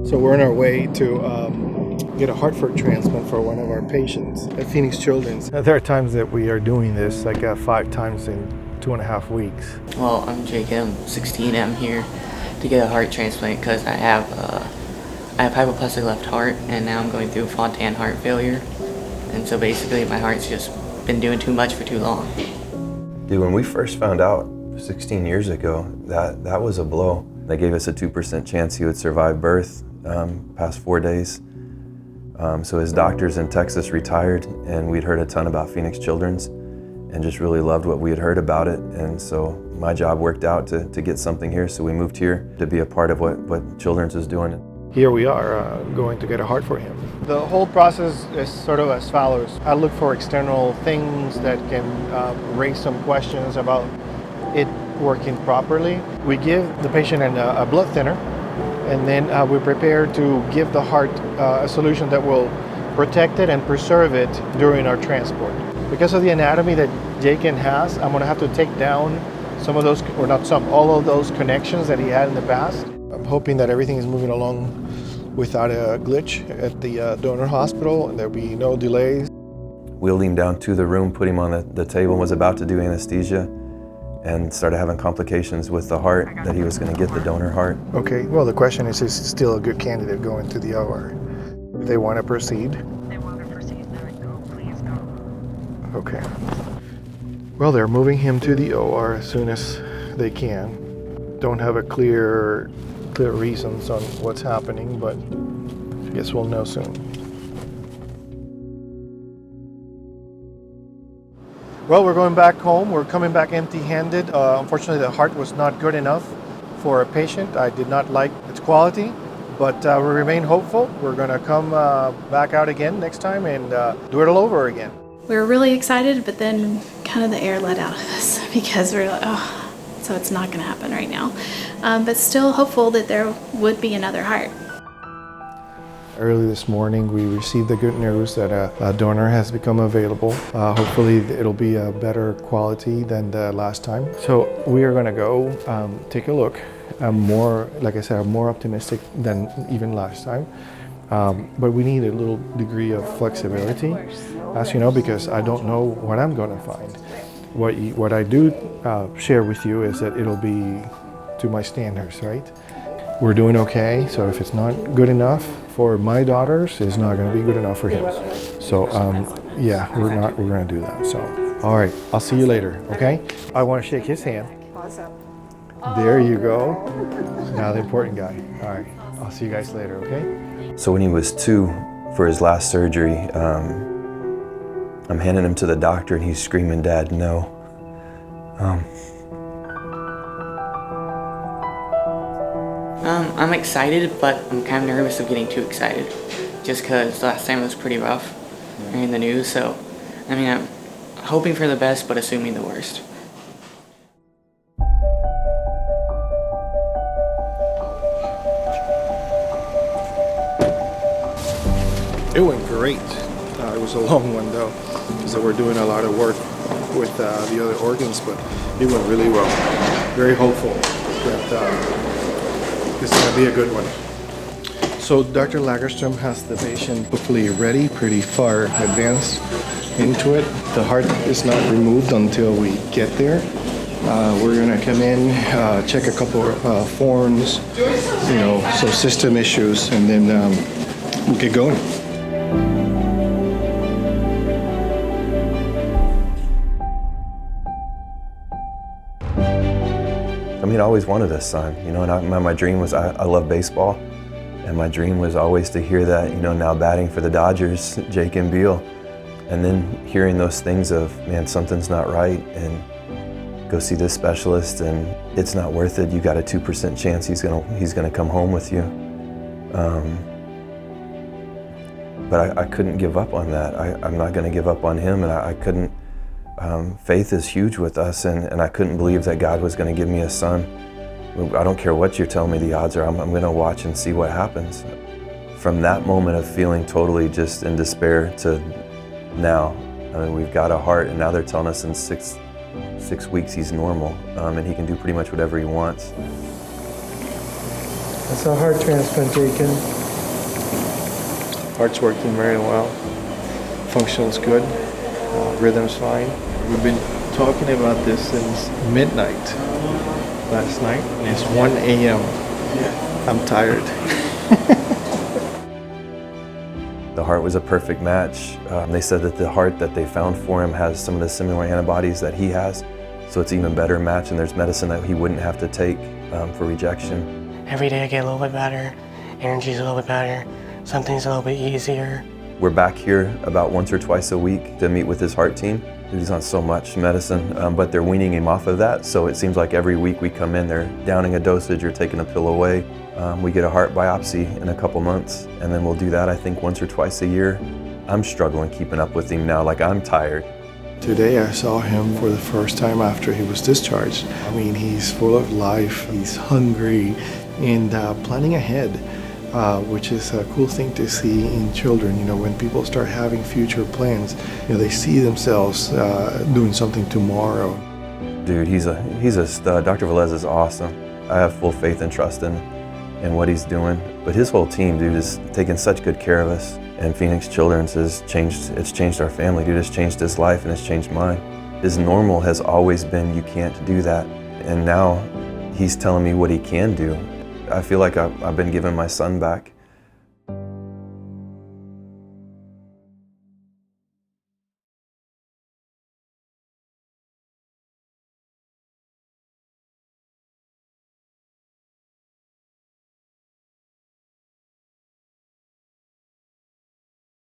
So we're on our way to get a heart transplant for one of our patients at Phoenix Children's. There are times that we are doing this like 5 times in 2.5 weeks. Well, I'm Jayken, I'm 16, I'm here to get a heart transplant because I have hypoplastic left heart and now I'm going through Fontan heart failure. And so basically my heart's just been doing too much for too long. Dude, when we first found out 16 years ago, that was a blow. They gave us a 2% chance he would survive birth past 4 days. So his doctors in Texas retired, and we'd heard a ton about Phoenix Children's and just really loved what we had heard about it. And so my job worked out to get something here, so we moved here to be a part of what Children's is doing. Here we are going to get a heart for him. The whole process is sort of as follows. I look for external things that can raise some questions about it working properly. We give the patient a blood thinner, and then we prepare to give the heart a solution that will protect it and preserve it during our transport. Because of the anatomy that Jayken has, I'm going to have to take down some of those, or not some, all of those connections that he had in the past. I'm hoping that everything is moving along without a glitch at the donor hospital and there'll be no delays. Wheeled him down to the room, put him on the table, was about to do anesthesia, and started having complications with the heart, that he was going to get the donor heart. Okay, well the question is he still a good candidate going to the OR? If they want to proceed? They want to proceed, then go, please go. Okay. Well, they're moving him to the OR as soon as they can. Don't have a clear reasons on what's happening, but I guess we'll know soon. Well, we're going back home. We're coming back empty-handed. Unfortunately, the heart was not good enough for a patient. I did not like its quality, but we remain hopeful. We're going to come back out again next time and do it all over again. We were really excited, but then kind of the air let out of us because we were like, oh, so it's not going to happen right now. But still hopeful that there would be another heart. Early this morning, we received the good news that a donor has become available. Hopefully, it'll be a better quality than the last time. So we are going to go take a look. I'm more, like I said, I'm more optimistic than even last time. But we need a little degree of flexibility, as you know, because I don't know what I'm going to find. What I do share with you is that it'll be to my standards, right? We're doing okay, so if it's not good enough for my daughters, it's not going to be good enough for him. So yeah, we're going to do that. So all right, I'll see you later, okay? I want to shake his hand. Awesome. There you go. Now the important guy. All right, I'll see you guys later, okay? So when he was 2 for his last surgery, I'm handing him to the doctor and he's screaming, "Dad, no." I'm excited, but I'm kind of nervous of getting too excited, just because last time was pretty rough hearing the news. So, I mean, I'm hoping for the best, but assuming the worst. It went great. It was a long one though, so we're doing a lot of work with the other organs, but it went really well. Very hopeful that this is going to be a good one. So Dr. Lagerstrom has the patient hopefully ready, pretty far advanced into it. The heart is not removed until we get there. We're going to come in, check a couple of forms, so system issues, and then we'll get going. I mean, I always wanted a son, and my dream was, I love baseball, and my dream was always to hear that, now batting for the Dodgers, Jayken Beal, and then hearing those things of, man, something's not right, and go see this specialist, and it's not worth it. You got a 2% chance he's gonna come home with you. But I couldn't give up on that. I'm not gonna give up on him, and I couldn't. Faith is huge with us, and I couldn't believe that God was going to give me a son. I don't care what you're telling me the odds are, I'm going to watch and see what happens. From that moment of feeling totally just in despair to now, I mean, we've got a heart, and now they're telling us in six weeks he's normal, and he can do pretty much whatever he wants. That's a heart transplant, Jayken. Heart's working very well. Function's good. Rhythm's fine. We've been talking about this since midnight last night, and it's 1 a.m. I'm tired. The heart was a perfect match. They said that the heart that they found for him has some of the similar antibodies that he has, so it's an even better match, and there's medicine that he wouldn't have to take for rejection. Every day I get a little bit better, energy's a little bit better, something's a little bit easier. We're back here about once or twice a week to meet with his heart team. He's on so much medicine, but they're weaning him off of that, so it seems like every week we come in, they're downing a dosage or taking a pill away. We get a heart biopsy in a couple months, and then we'll do that, I think, once or twice a year. I'm struggling keeping up with him now, like I'm tired. Today I saw him for the first time after he was discharged. I mean, he's full of life, he's hungry, and planning ahead, which is a cool thing to see in children. You know, when people start having future plans, you know, they see themselves doing something tomorrow. Dude, he's a stud. Dr. Velez is awesome. I have full faith and trust in what he's doing. But his whole team, dude, is taking such good care of us. And Phoenix Children's it's changed our family, dude. It's changed his life and it's changed mine. His normal has always been, you can't do that. And now he's telling me what he can do. I feel like I've been given my son back.